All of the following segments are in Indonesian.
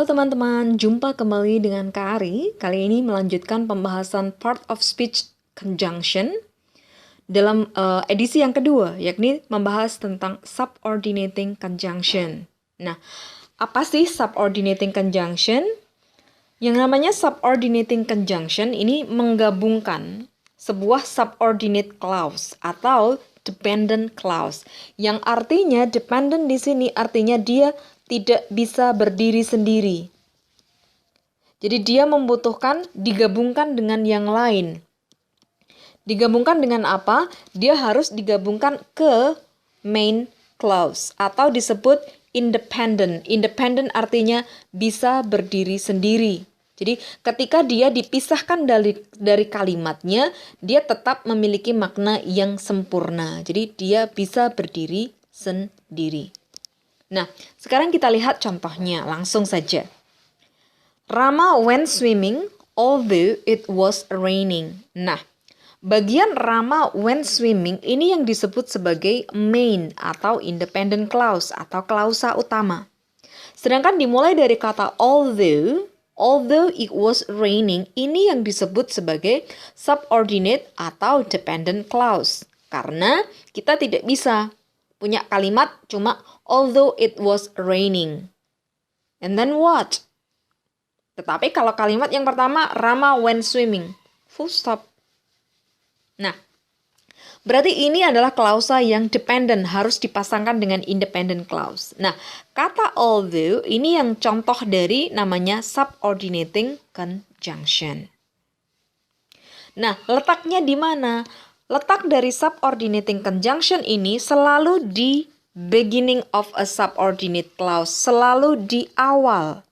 teman-teman, jumpa kembali dengan Kak Ari. Kali ini melanjutkan pembahasan part of speech conjunction dalam edisi yang kedua, yakni membahas tentang subordinating conjunction. Nah, apa sih subordinating conjunction? Yang namanya subordinating conjunction ini menggabungkan sebuah subordinate clause atau dependent clause. Yang artinya dependent di sini artinya dia tidak bisa berdiri sendiri. Jadi dia membutuhkan digabungkan dengan yang lain. Digabungkan dengan apa? Dia harus digabungkan ke main clause atau disebut independent. Independent artinya bisa berdiri sendiri. Jadi ketika dia dipisahkan dari kalimatnya, dia tetap memiliki makna yang sempurna. Jadi dia bisa berdiri sendiri. Nah, sekarang kita lihat contohnya langsung saja. Rama went swimming although it was raining. Nah, bagian Rama went swimming ini yang disebut sebagai main atau independent clause atau klausa utama. Sedangkan dimulai dari kata although it was raining, ini yang disebut sebagai subordinate atau dependent clause. Karena kita tidak bisa punya kalimat cuma although it was raining. And then what? Tetapi kalau kalimat yang pertama, Rama went swimming. Full stop. Nah, berarti ini adalah klausa yang dependent, harus dipasangkan dengan independent clause. Nah, kata although ini yang contoh dari namanya subordinating conjunction. Nah, letaknya di mana? Letak dari subordinating conjunction ini selalu di beginning of a subordinate clause, selalu di awal.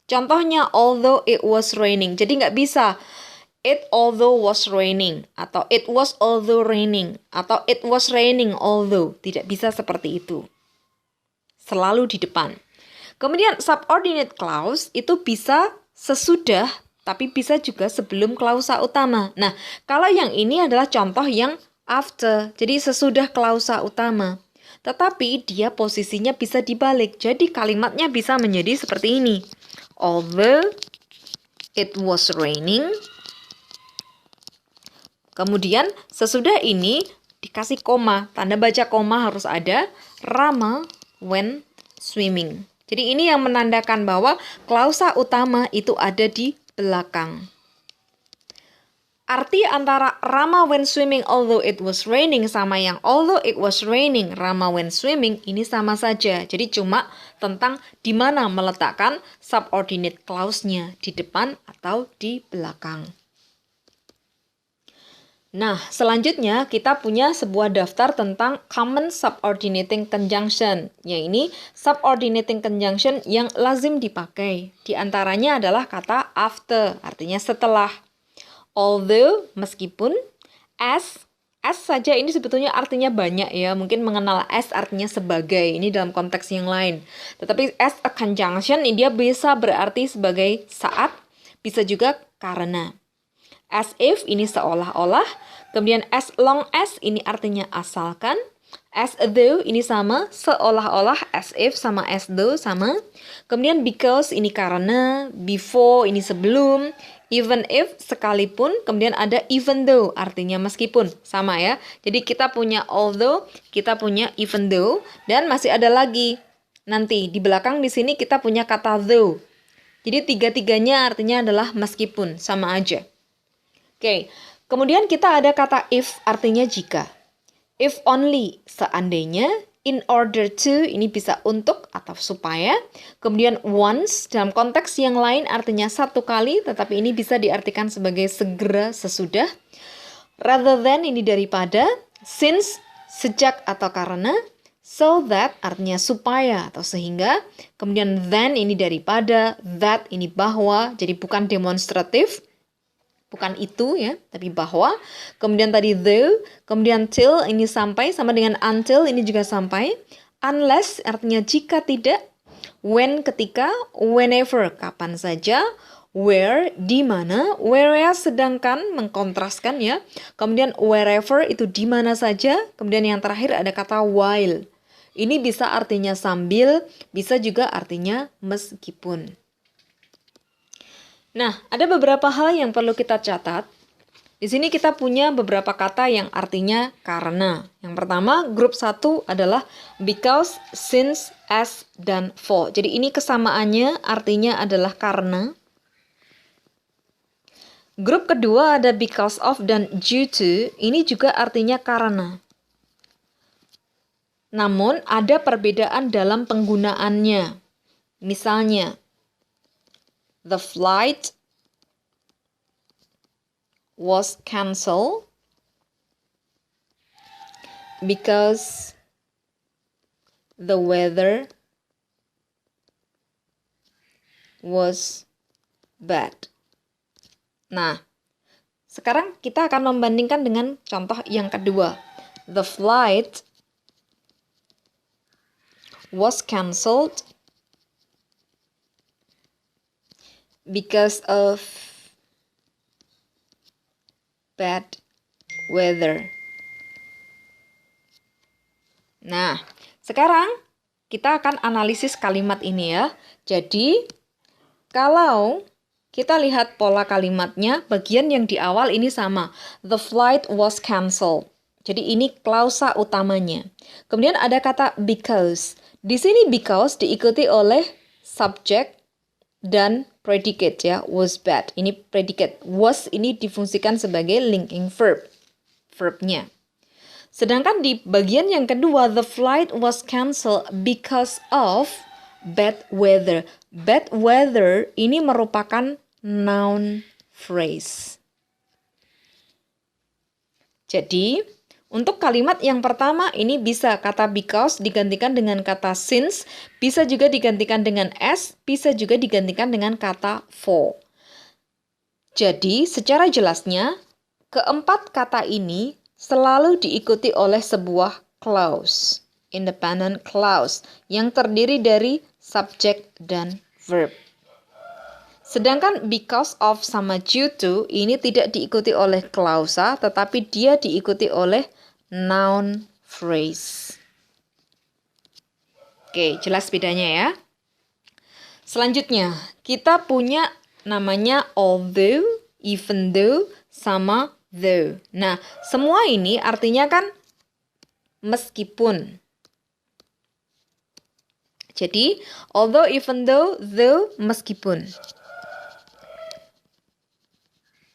Contohnya, although it was raining. Jadi nggak bisa it although was raining, atau it was although raining, atau it was raining although. Tidak bisa seperti itu. Selalu di depan. Kemudian subordinate clause itu bisa sesudah, tapi bisa juga sebelum klausa utama. Nah, kalau yang ini adalah contoh yang after, jadi sesudah klausa utama. Tetapi dia posisinya bisa dibalik, jadi kalimatnya bisa menjadi seperti ini. Although it was raining. Kemudian sesudah ini dikasih koma, tanda baca koma harus ada. Rama went swimming. Jadi ini yang menandakan bahwa klausa utama itu ada di belakang. Arti antara Rama went swimming although it was raining sama yang although it was raining Rama went swimming ini sama saja. Jadi cuma tentang di mana meletakkan subordinate clause-nya, di depan atau di belakang. Nah, selanjutnya kita punya sebuah daftar tentang common subordinating conjunction. Ya, ini subordinating conjunction yang lazim dipakai. Di antaranya adalah kata after, artinya setelah. Although, meskipun. As saja ini sebetulnya artinya banyak ya. Mungkin mengenal as artinya sebagai, ini dalam konteks yang lain. Tetapi as a conjunction, dia bisa berarti sebagai saat, bisa juga karena. As if ini seolah-olah, kemudian as long as ini artinya asalkan, as though ini sama, seolah-olah, as if sama as though sama, kemudian because ini karena, before ini sebelum, even if sekalipun, kemudian ada even though artinya meskipun, sama ya. Jadi kita punya although, kita punya even though, dan masih ada lagi nanti di belakang di sini kita punya kata though. Jadi tiga-tiganya artinya adalah meskipun, sama aja. Oke, kemudian kita ada kata if, artinya jika. If only, seandainya. In order to, ini bisa untuk atau supaya. Kemudian once, dalam konteks yang lain artinya satu kali, tetapi ini bisa diartikan sebagai segera, sesudah. Rather than, ini daripada. Since, sejak atau karena. So that, artinya supaya atau sehingga. Kemudian then, ini daripada. That, ini bahwa, jadi bukan demonstratif. Bukan itu ya, tapi bahwa. Kemudian tadi though, kemudian till ini sampai, sama dengan until ini juga sampai. Unless artinya jika tidak. When ketika, whenever kapan saja. Where di mana, whereas sedangkan mengkontraskan ya. Kemudian wherever itu di mana saja. Kemudian yang terakhir ada kata while. Ini bisa artinya sambil, bisa juga artinya meskipun. Nah, ada beberapa hal yang perlu kita catat. Di sini kita punya beberapa kata yang artinya karena. Yang pertama, grup 1 adalah because, since, as, dan for. Jadi ini kesamaannya artinya adalah karena. Grup kedua ada because of dan due to. Ini juga artinya karena. Namun ada perbedaan dalam penggunaannya. Misalnya, the flight was cancelled because the weather was bad. Nah, sekarang kita akan membandingkan dengan contoh yang kedua. The flight was cancelled because of bad weather. Nah, sekarang kita akan analisis kalimat ini ya. Jadi, kalau kita lihat pola kalimatnya, bagian yang di awal ini sama. The flight was cancelled. Jadi ini klausa utamanya. Kemudian ada kata because. Di sini because diikuti oleh subject dan predicate ya, was bad. Ini predicate. Was ini difungsikan sebagai linking verb. Verbnya. Sedangkan di bagian yang kedua, the flight was cancelled because of bad weather. Bad weather ini merupakan noun phrase. Jadi, untuk kalimat yang pertama ini bisa kata because digantikan dengan kata since, bisa juga digantikan dengan as, bisa juga digantikan dengan kata for. Jadi, secara jelasnya, keempat kata ini selalu diikuti oleh sebuah clause, independent clause, yang terdiri dari subject dan verb. Sedangkan because of sama due to ini tidak diikuti oleh klausa, tetapi dia diikuti oleh noun phrase. Oke, jelas bedanya ya. Selanjutnya, kita punya namanya although, even though, sama though. Nah, semua ini artinya kan meskipun. Jadi, although, even though, meskipun.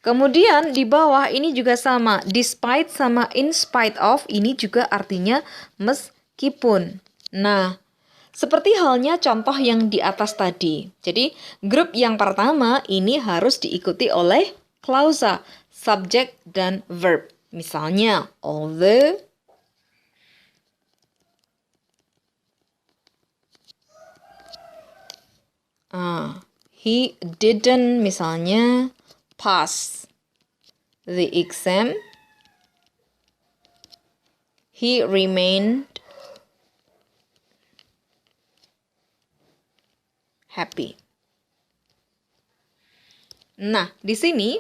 Kemudian di bawah ini juga sama, despite sama in spite of ini juga artinya meskipun. Nah, seperti halnya contoh yang di atas tadi. Jadi, grup yang pertama ini harus diikuti oleh klausa, subject dan verb. Misalnya, although he didn't misalnya pass the exam, he remained happy. Nah, di sini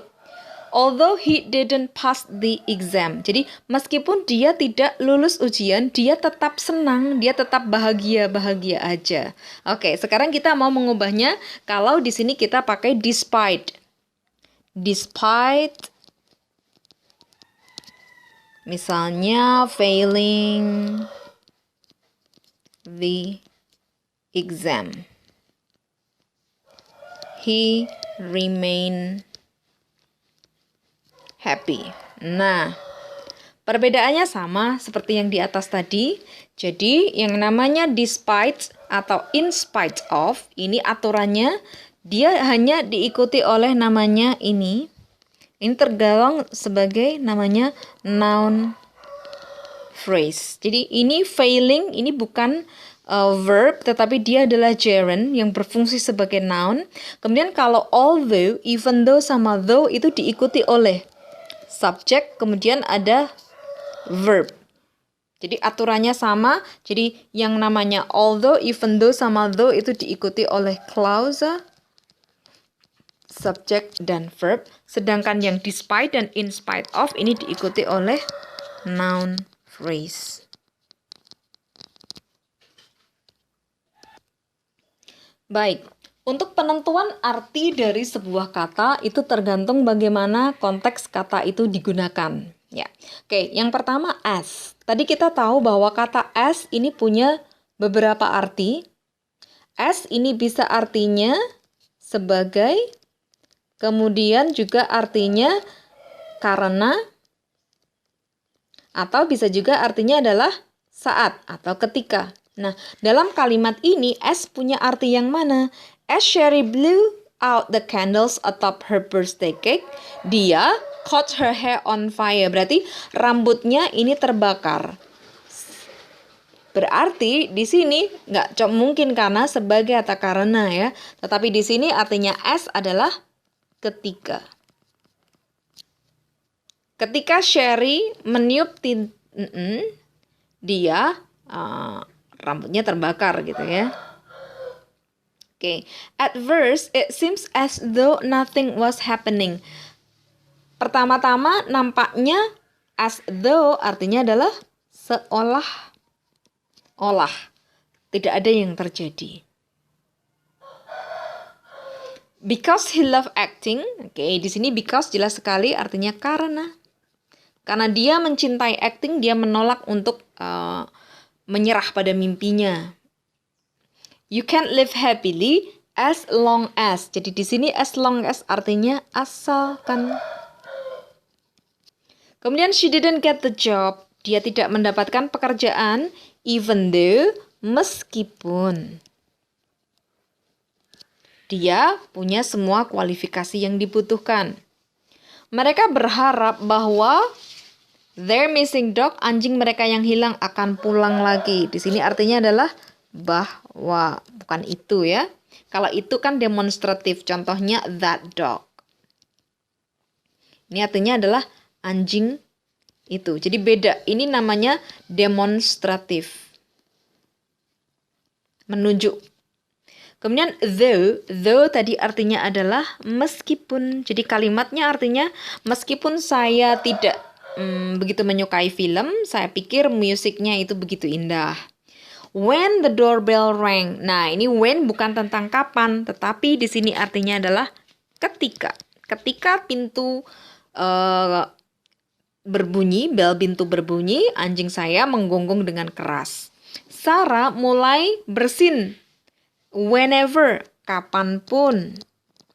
although he didn't pass the exam. Jadi, meskipun dia tidak lulus ujian, dia tetap senang, dia tetap bahagia-bahagia aja. Oke, sekarang kita mau mengubahnya kalau di sini kita pakai despite. Despite misalnya failing the exam, he remained happy. Nah, perbedaannya sama seperti yang di atas tadi. Jadi, yang namanya despite atau in spite of, ini aturannya dia hanya diikuti oleh namanya ini. Ini tergolong sebagai namanya noun phrase. Jadi, ini failing, ini bukan verb, tetapi dia adalah gerund yang berfungsi sebagai noun. Kemudian kalau although, even though, sama though itu diikuti oleh subject, kemudian ada verb. Jadi aturannya sama. Jadi yang namanya although, even though, sama though itu diikuti oleh clause, subject, dan verb. Sedangkan yang despite dan in spite of ini diikuti oleh noun phrase. Baik, untuk penentuan arti dari sebuah kata itu tergantung bagaimana konteks kata itu digunakan. Ya, oke. Yang pertama as. Tadi kita tahu bahwa kata as ini punya beberapa arti. As ini bisa artinya sebagai, kemudian juga artinya karena, atau bisa juga artinya adalah saat atau ketika. Nah, dalam kalimat ini as punya arti yang mana? As Sherry blew out the candles atop her birthday cake, dia caught her hair on fire. Berarti rambutnya ini terbakar. Berarti di sini nggak mungkin karena sebagai atau karena ya. Tetapi di sini artinya as adalah ketika. Ketika Sherry meniup dia rambutnya terbakar gitu ya. Oke. At first it seems as though nothing was happening. Pertama-tama nampaknya as though artinya adalah seolah-olah tidak ada yang terjadi. Because he loved acting. Oke, di sini because jelas sekali artinya karena. Karena dia mencintai acting, dia menolak untuk menyerah pada mimpinya. You can't live happily as long as. Jadi di sini as long as artinya asalkan. Kemudian she didn't get the job. Dia tidak mendapatkan pekerjaan even though, meskipun dia punya semua kualifikasi yang dibutuhkan. Mereka berharap bahwa their missing dog, anjing mereka yang hilang akan pulang lagi. Di sini artinya adalah bahwa, bukan itu ya. Kalau itu kan demonstratif, contohnya that dog. Ini artinya adalah anjing itu. Jadi beda, ini namanya demonstratif. Menunjuk. Kemudian though tadi artinya adalah meskipun. Jadi kalimatnya artinya meskipun saya tidak begitu menyukai film, saya pikir musiknya itu begitu indah. When the doorbell rang. Nah, ini when bukan tentang kapan, tetapi di sini artinya adalah ketika. Ketika pintu berbunyi, bel pintu berbunyi, anjing saya menggonggong dengan keras. Sarah mulai bersin. Whenever, kapanpun,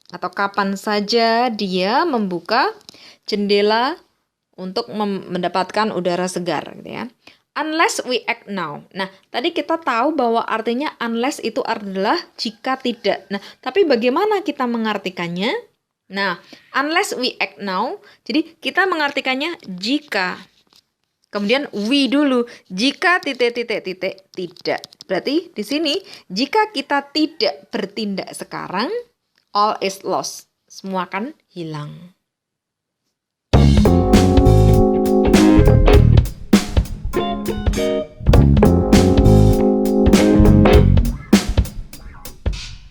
atau kapan saja dia membuka jendela untuk mendapatkan udara segar, gitu ya. Unless we act now. Nah, tadi kita tahu bahwa artinya unless itu adalah jika tidak. Nah, tapi bagaimana kita mengartikannya? Nah, unless we act now, jadi kita mengartikannya jika. Kemudian we dulu, jika ... tidak. Berarti di sini jika kita tidak bertindak sekarang, all is lost. Semua akan hilang.